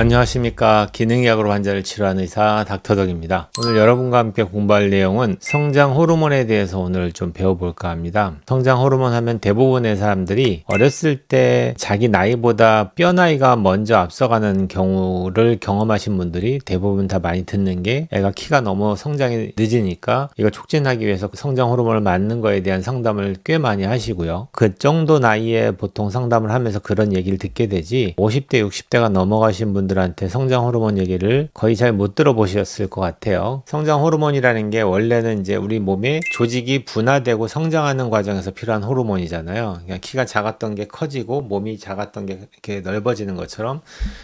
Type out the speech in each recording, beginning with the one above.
안녕하십니까. 기능의학으로 환자를 치료하는 의사 닥터덕입니다. 오늘 여러분과 함께 공부할 내용은 성장 호르몬에 대해서 오늘 좀 배워볼까 합니다. 성장 호르몬 하면 대부분의 사람들이 어렸을 때 자기 나이보다 뼈 나이가 먼저 앞서가는 경우를 경험하신 분들이 대부분 다 많이 듣는 게 애가 키가 너무 성장이 늦으니까 이걸 촉진하기 위해서 성장 호르몬을 맞는 거에 대한 상담을 꽤 많이 하시고요. 그 정도 나이에 보통 상담을 하면서 그런 얘기를 듣게 되지 50대 60대가 넘어가신 분들한테 성장 호르몬 얘기를 거의 잘 못 들어보셨을 것 같아요. 성장 호르몬이라는 게 원래는 이제 우리 몸에 조직이 분화되고 성장하는 과정에서 필요한 호르몬이잖아요. 그러니까 키가 작았던 게 커지고 몸이 작았던 게 이렇게 넓어지는 것처럼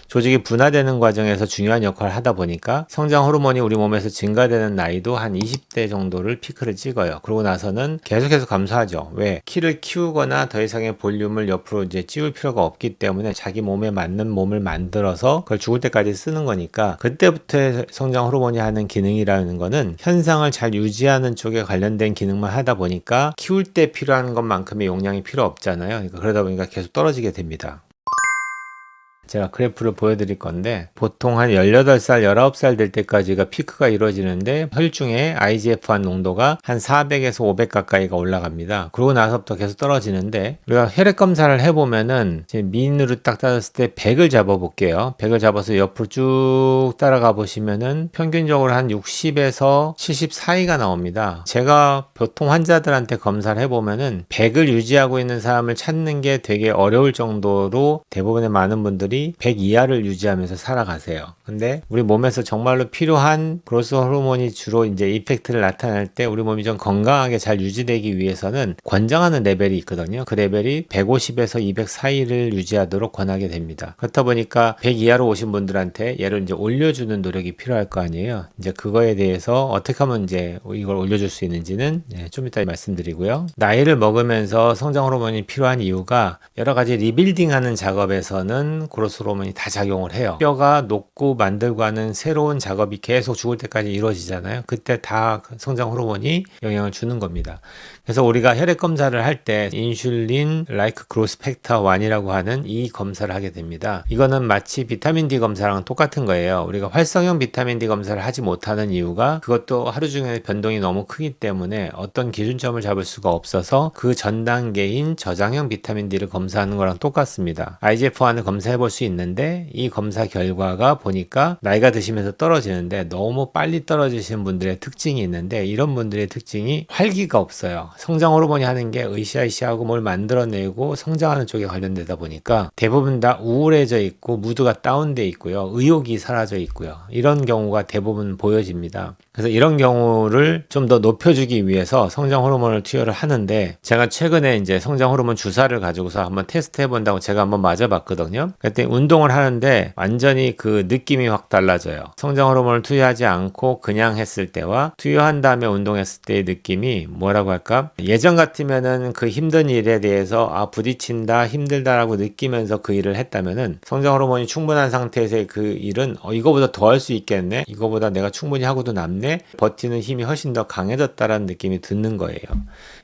조직이 분화되는 과정에서 중요한 역할을 하다 보니까 성장 호르몬이 우리 몸에서 증가되는 나이도 한 20대 정도를 피크를 찍어요. 그러고 나서는 계속해서 감소하죠. 왜? 키를 키우거나 더 이상의 볼륨을 옆으로 이제 찌울 필요가 없기 때문에 자기 몸에 맞는 몸을 만들어서 그걸 죽을 때까지 쓰는 거니까 그때부터의 성장 호르몬이 하는 기능이라는 거는 현상을 잘 유지하는 쪽에 관련된 기능만 하다 보니까 키울 때 필요한 것만큼의 용량이 필요 없잖아요. 그러니까 그러다 보니까 계속 떨어지게 됩니다. 제가 그래프를 보여드릴 건데 보통 한 18살, 19살 될 때까지가 피크가 이루어지는데 혈중에 IGF-1 농도가 한 400에서 500 가까이가 올라갑니다. 그러고 나서부터 계속 떨어지는데 우리가 혈액 검사를 해보면은 미인으로 딱 따졌을 때 100을 잡아볼게요. 100을 잡아서 옆으로 쭉 따라가 보시면은 평균적으로 한 60에서 70 사이가 나옵니다. 제가 보통 환자들한테 검사를 해보면은 100을 유지하고 있는 사람을 찾는 게 되게 어려울 정도로 대부분의 많은 분들이 100 이하를 유지하면서 살아가세요. 근데 우리 몸에서 정말로 필요한 그로스 호르몬이 주로 이제 이펙트를 나타낼 때 우리 몸이 좀 건강하게 잘 유지되기 위해서는 권장하는 레벨이 있거든요. 그 레벨이 150에서 200 사이를 유지하도록 권하게 됩니다. 그렇다 보니까 100 이하로 오신 분들한테 얘를 이제 올려주는 노력이 필요할 거 아니에요. 이제 그거에 대해서 어떻게 하면 이제 이걸 올려줄 수 있는지는 좀 이따 말씀드리고요. 나이를 먹으면서 성장 호르몬이 필요한 이유가 여러 가지 리빌딩하는 작업에서는 그로스 호르몬이 다 작용을 해요. 뼈가 녹고 만들고 하는 새로운 작업이 계속 죽을 때까지 이루어지잖아요. 그때 다 성장 호르몬이 영향을 주는 겁니다. 그래서 우리가 혈액 검사를 할 때 인슐린 라이크 그로스 팩터 1이라고 하는 이 검사를 하게 됩니다. 이거는 마치 비타민 D 검사랑 똑같은 거예요. 우리가 활성형 비타민 D 검사를 하지 못하는 이유가 그것도 하루 중에 변동이 너무 크기 때문에 어떤 기준점을 잡을 수가 없어서 그 전 단계인 저장형 비타민 D를 검사하는 거랑 똑같습니다. IGF-1을 검사해 볼 수 있는데 이 검사 결과가 보니까 나이가 드시면서 떨어지는데 너무 빨리 떨어지시는 분들의 특징이 있는데 이런 분들의 특징이 활기가 없어요. 성장 호르몬이 하는 게 으쌰으쌰하고 뭘 만들어내고 성장하는 쪽에 관련되다 보니까 대부분 다 우울해져 있고 무드가 다운돼 있고요. 의욕이 사라져 있고요. 이런 경우가 대부분 보여집니다. 그래서 이런 경우를 좀 더 높여주기 위해서 성장 호르몬을 투여를 하는데 제가 최근에 이제 성장 호르몬 주사를 가지고서 한번 테스트 해본다고 제가 한번 맞아봤거든요. 그때 운동을 하는데 완전히 그 느낌이 확 달라져요. 성장 호르몬을 투여하지 않고 그냥 했을 때와 투여한 다음에 운동했을 때의 느낌이 뭐라고 할까? 예전 같으면은 그 힘든 일에 대해서 부딪힌다, 힘들다라고 느끼면서 그 일을 했다면은 성장 호르몬이 충분한 상태에서의 그 일은 이거보다 더 할 수 있겠네? 이거보다 내가 충분히 하고도 남네? 버티는 힘이 훨씬 더 강해졌다라는 느낌이 드는 거예요.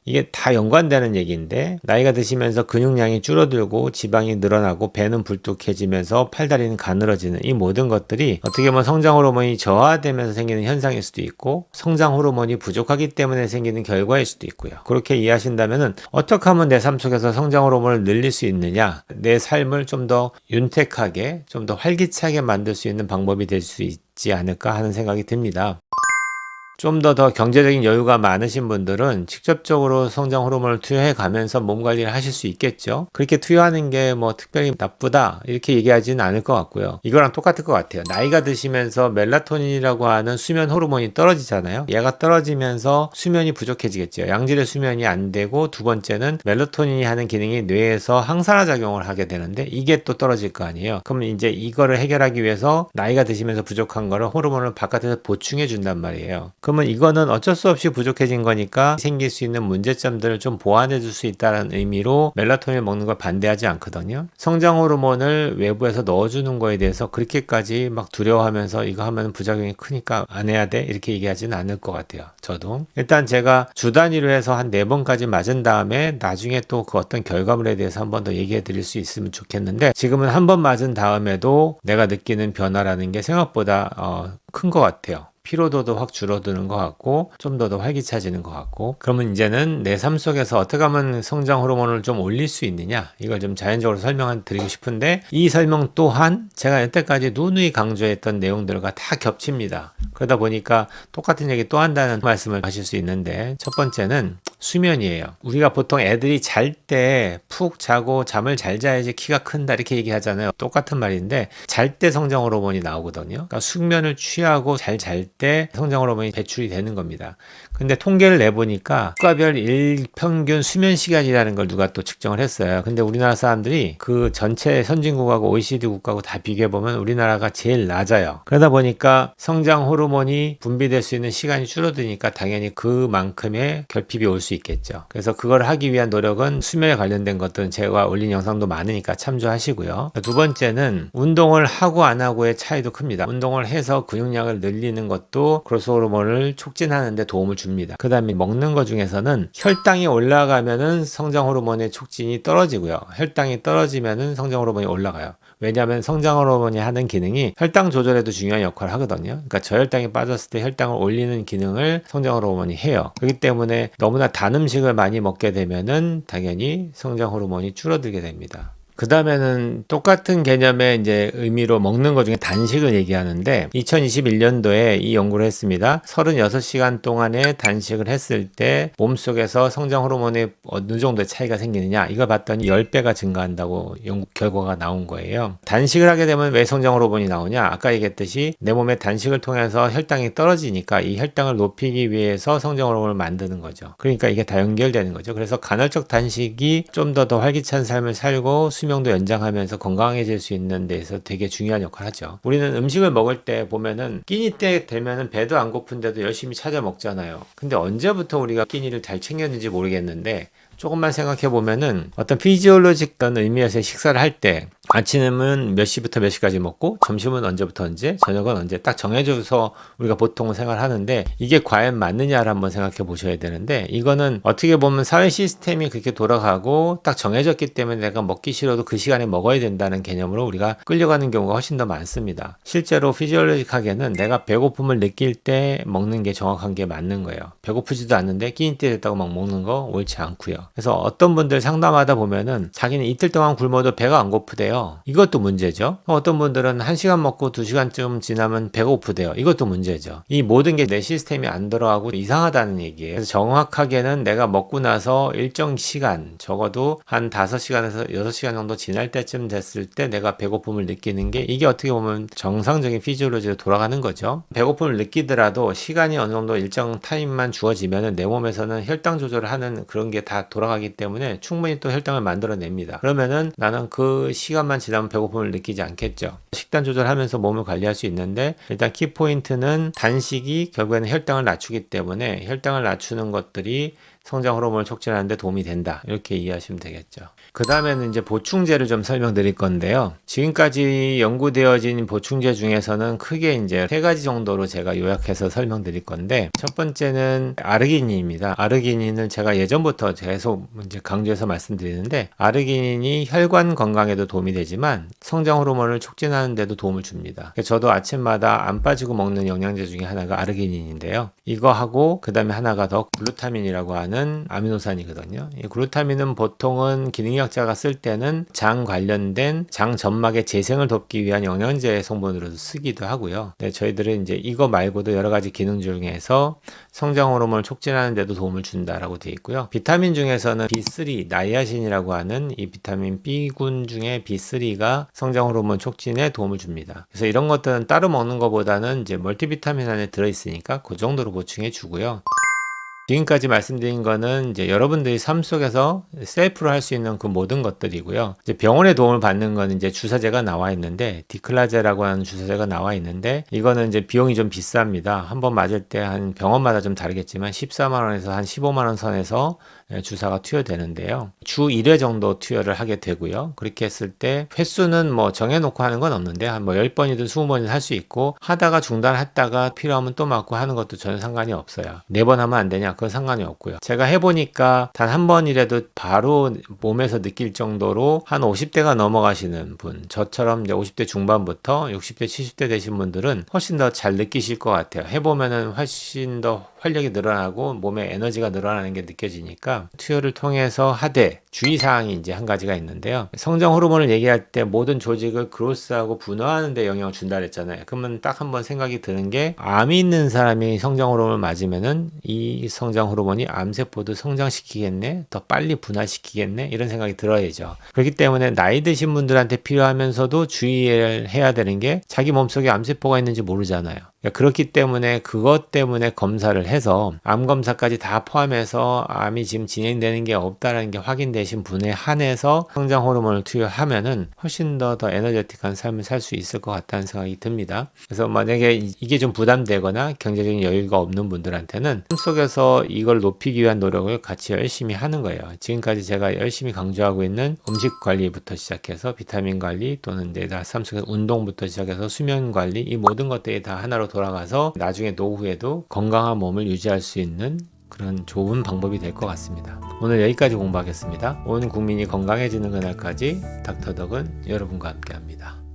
이게 다 연관되는 얘기인데 나이가 드시면서 근육량이 줄어들고 지방이 늘어나고 배는 불뚝해지면서 팔다리는 가늘어지는 이 모든 것들이 어떻게 보면 성장 호르몬이 저하되면서 생기는 현상일 수도 있고 성장 호르몬이 부족하기 때문에 생기는 결과일 수도 있고요. 그렇게 이해하신다면 어떻게 하면 내 삶 속에서 성장 호르몬을 늘릴 수 있느냐, 내 삶을 좀 더 윤택하게 좀 더 활기차게 만들 수 있는 방법이 될 수 있지 않을까 하는 생각이 듭니다. 좀 더 경제적인 여유가 많으신 분들은 직접적으로 성장 호르몬을 투여해 가면서 몸 관리를 하실 수 있겠죠. 그렇게 투여하는 게 뭐 특별히 나쁘다 이렇게 얘기하지는 않을 것 같고요. 이거랑 똑같을 것 같아요. 나이가 드시면서 멜라토닌이라고 하는 수면 호르몬이 떨어지잖아요. 얘가 떨어지면서 수면이 부족해지겠죠. 양질의 수면이 안 되고 두 번째는 멜라토닌이 하는 기능이 뇌에서 항산화 작용을 하게 되는데 이게 또 떨어질 거 아니에요. 그럼 이제 이거를 해결하기 위해서 나이가 드시면서 부족한 거를 호르몬을 바깥에서 보충해 준단 말이에요. 그러면 이거는 어쩔 수 없이 부족해진 거니까 생길 수 있는 문제점들을 좀 보완해 줄 수 있다는 의미로 멜라토닌을 먹는 걸 반대하지 않거든요. 성장 호르몬을 외부에서 넣어주는 거에 대해서 그렇게까지 막 두려워하면서 이거 하면 부작용이 크니까 안 해야 돼 이렇게 얘기하지는 않을 것 같아요. 저도 일단 제가 주 단위로 해서 한 4번까지 맞은 다음에 나중에 또 그 어떤 결과물에 대해서 한 번 더 얘기해 드릴 수 있으면 좋겠는데, 지금은 한 번 맞은 다음에도 내가 느끼는 변화라는 게 생각보다 큰 것 같아요. 피로도도 확 줄어드는 것 같고 좀 더 활기차지는 것 같고. 그러면 이제는 내 삶 속에서 어떻게 하면 성장 호르몬을 좀 올릴 수 있느냐, 이걸 좀 자연적으로 설명드리고 싶은데, 이 설명 또한 제가 여태까지 누누이 강조했던 내용들과 다 겹칩니다. 그러다 보니까 똑같은 얘기 또 한다는 말씀을 하실 수 있는데, 첫 번째는 수면이에요. 우리가 보통 애들이 잘 때 푹 자고 잠을 잘 자야지 키가 큰다 이렇게 얘기하잖아요. 똑같은 말인데 잘 때 성장 호르몬이 나오거든요. 그러니까 숙면을 취하고 잘 때 성장 호르몬이 배출이 되는 겁니다. 근데 통계를 내보니까 국가별 일평균 수면 시간이라는 걸 누가 또 측정을 했어요. 근데 우리나라 사람들이 그 전체 선진국하고 OECD 국가하고 다 비교해보면 우리나라가 제일 낮아요. 그러다 보니까 성장 호르몬이 분비될 수 있는 시간이 줄어드니까 당연히 그만큼의 결핍이 올 수 있겠죠. 그래서 그걸 하기 위한 노력은 수면에 관련된 것들은 제가 올린 영상도 많으니까 참조하시고요. 두 번째는 운동을 하고 안 하고의 차이도 큽니다. 운동을 해서 근육량을 늘리는 것도 그로스 호르몬을 촉진하는 데 도움을 줍니다. 그 다음에 먹는 것 중에서는 혈당이 올라가면은 성장 호르몬의 촉진이 떨어지고요. 혈당이 떨어지면은 성장 호르몬이 올라가요. 왜냐하면 성장 호르몬이 하는 기능이 혈당 조절에도 중요한 역할을 하거든요. 그러니까 저혈당이 빠졌을 때 혈당을 올리는 기능을 성장 호르몬이 해요. 그렇기 때문에 너무나 단 음식을 많이 먹게 되면은 당연히 성장 호르몬이 줄어들게 됩니다. 그 다음에는 똑같은 개념의 이제 의미로 먹는 것 중에 단식을 얘기하는데, 2021년도에 이 연구를 했습니다. 36시간 동안의 단식을 했을 때 몸속에서 성장 호르몬에 어느 정도의 차이가 생기느냐, 이걸 봤더니 10배가 증가한다고 연구 결과가 나온 거예요. 단식을 하게 되면 왜 성장 호르몬이 나오냐? 아까 얘기했듯이 내 몸에 단식을 통해서 혈당이 떨어지니까 이 혈당을 높이기 위해서 성장 호르몬을 만드는 거죠. 그러니까 이게 다 연결되는 거죠. 그래서 간헐적 단식이 좀 더 활기찬 삶을 살고 수명도 연장하면서 건강해질 수 있는 데서 되게 중요한 역할을 하죠. 우리는 음식을 먹을 때 보면은 끼니 때 되면은 배도 안 고픈데도 열심히 찾아 먹잖아요. 근데 언제부터 우리가 끼니를 잘 챙겼는지 모르겠는데, 조금만 생각해 보면은 어떤 피지올로직한 의미에서 식사를 할 때 아침은 몇 시부터 몇 시까지 먹고 점심은 언제부터 언제, 저녁은 언제 딱 정해줘서 우리가 보통 생활을 하는데, 이게 과연 맞느냐를 한번 생각해 보셔야 되는데, 이거는 어떻게 보면 사회 시스템이 그렇게 돌아가고 딱 정해졌기 때문에 내가 먹기 싫어도 그 시간에 먹어야 된다는 개념으로 우리가 끌려가는 경우가 훨씬 더 많습니다. 실제로 피지올로직하게는 내가 배고픔을 느낄 때 먹는 게 정확한 게 맞는 거예요. 배고프지도 않는데 끼니 때 됐다고 막 먹는 거 옳지 않고요. 그래서 어떤 분들 상담하다 보면은 자기는 이틀 동안 굶어도 배가 안 고프대요. 이것도 문제죠. 어떤 분들은 1시간 먹고 2시간쯤 지나면 배가 고프대요. 이것도 문제죠. 이 모든 게 내 시스템이 안 들어가고 이상하다는 얘기예요. 그래서 정확하게는 내가 먹고 나서 일정 시간, 적어도 한 5시간에서 6시간 정도 지날 때쯤 됐을 때 내가 배고픔을 느끼는 게, 이게 어떻게 보면 정상적인 피지올로지로 돌아가는 거죠. 배고픔을 느끼더라도 시간이 어느 정도 일정 타임만 주어지면은 내 몸에서는 혈당 조절을 하는 그런 게 다 돌아가기 때문에 충분히 또 혈당을 만들어냅니다. 그러면은 나는 그 시간만 지나면 배고픔을 느끼지 않겠죠. 식단 조절하면서 몸을 관리할 수 있는데, 일단 키포인트는 단식이 결국에는 혈당을 낮추기 때문에 혈당을 낮추는 것들이 성장 호르몬을 촉진하는 데 도움이 된다, 이렇게 이해하시면 되겠죠. 그 다음에는 이제 보충제를 좀 설명드릴 건데요. 지금까지 연구되어진 보충제 중에서는 크게 이제 3가지 정도로 제가 요약해서 설명드릴 건데, 첫 번째는 아르기닌입니다. 아르기닌을 제가 예전부터 계속 이제 강조해서 말씀드리는데, 아르기닌이 혈관 건강에도 도움이 되지만 성장 호르몬을 촉진하는 데도 도움을 줍니다. 저도 아침마다 안 빠지고 먹는 영양제 중에 하나가 아르기닌인데요. 이거하고 그 다음에 하나가 더 글루타민이라고 하는 아미노산이거든요. 이 글루타민은 보통은 기능의학자가 쓸 때는 장 관련된 장 점막의 재생을 돕기 위한 영양제 성분으로도 쓰기도 하고요. 네, 저희들은 이제 이거 말고도 여러 가지 기능 중에서 성장 호르몬을 촉진하는 데도 도움을 준다라고 되어 있고요. 비타민 중에서는 B3, 나이아신이라고 하는 이 비타민 B군 중에 B3가 성장 호르몬 촉진에 도움을 줍니다. 그래서 이런 것들은 따로 먹는 것보다는 이제 멀티비타민 안에 들어있으니까 그 정도로 보충해 주고요. 지금까지 말씀드린 거는 이제 여러분들이 삶 속에서 셀프로 할 수 있는 그 모든 것들이고요. 이제 병원의 도움을 받는 건 이제 주사제가 나와 있는데, 디클라제라고 하는 주사제가 나와 있는데, 이거는 이제 비용이 좀 비쌉니다. 한 번 맞을 때 한 병원마다 좀 다르겠지만 14만 원에서 한 15만 원 선에서 주사가 투여되는데요. 주 1회 정도 투여를 하게 되고요. 그렇게 했을 때 횟수는 뭐 정해놓고 하는 건 없는데 한 뭐 10번이든 20번이든 할 수 있고, 하다가 중단했다가 필요하면 또 맞고 하는 것도 전혀 상관이 없어요. 4번 하면 안 되냐? 그건 상관이 없고요. 제가 해보니까 단 한 번이라도 바로 몸에서 느낄 정도로 한 50대가 넘어가시는 분, 저처럼 이제 50대 중반부터 60대, 70대 되신 분들은 훨씬 더 잘 느끼실 것 같아요. 해보면은 훨씬 더 활력이 늘어나고 몸에 에너지가 늘어나는 게 느껴지니까 투여를 통해서 하되, 주의사항이 이제 한 가지가 있는데요. 성장 호르몬을 얘기할 때 모든 조직을 그로스하고 분화하는 데 영향을 준다 그랬잖아요. 그러면 딱 한번 생각이 드는 게, 암이 있는 사람이 성장 호르몬을 맞으면은 이 성장 호르몬이 암세포도 성장시키겠네, 더 빨리 분화시키겠네, 이런 생각이 들어야죠. 그렇기 때문에 나이 드신 분들한테 필요하면서도 주의를 해야 되는 게, 자기 몸속에 암세포가 있는지 모르잖아요. 그렇기 때문에 그것 때문에 검사를 해서 암 검사까지 다 포함해서 암이 지금 진행되는 게 없다라는 게 확인되신 분에 한해서 성장 호르몬을 투여하면은 훨씬 더 에너제틱한 삶을 살 수 있을 것 같다는 생각이 듭니다. 그래서 만약에 이게 좀 부담되거나 경제적인 여유가 없는 분들한테는 삶 속에서 이걸 높이기 위한 노력을 같이 열심히 하는 거예요. 지금까지 제가 열심히 강조하고 있는 음식 관리부터 시작해서 비타민 관리, 또는 내가 삶 속에서 운동부터 시작해서 수면 관리, 이 모든 것들이 다 하나로 돌아가서 나중에 노후에도 건강한 몸을 유지할 수 있는 그런 좋은 방법이 될 것 같습니다. 오늘 여기까지 공부하겠습니다. 온 국민이 건강해지는 그날까지 닥터덕은 여러분과 함께합니다.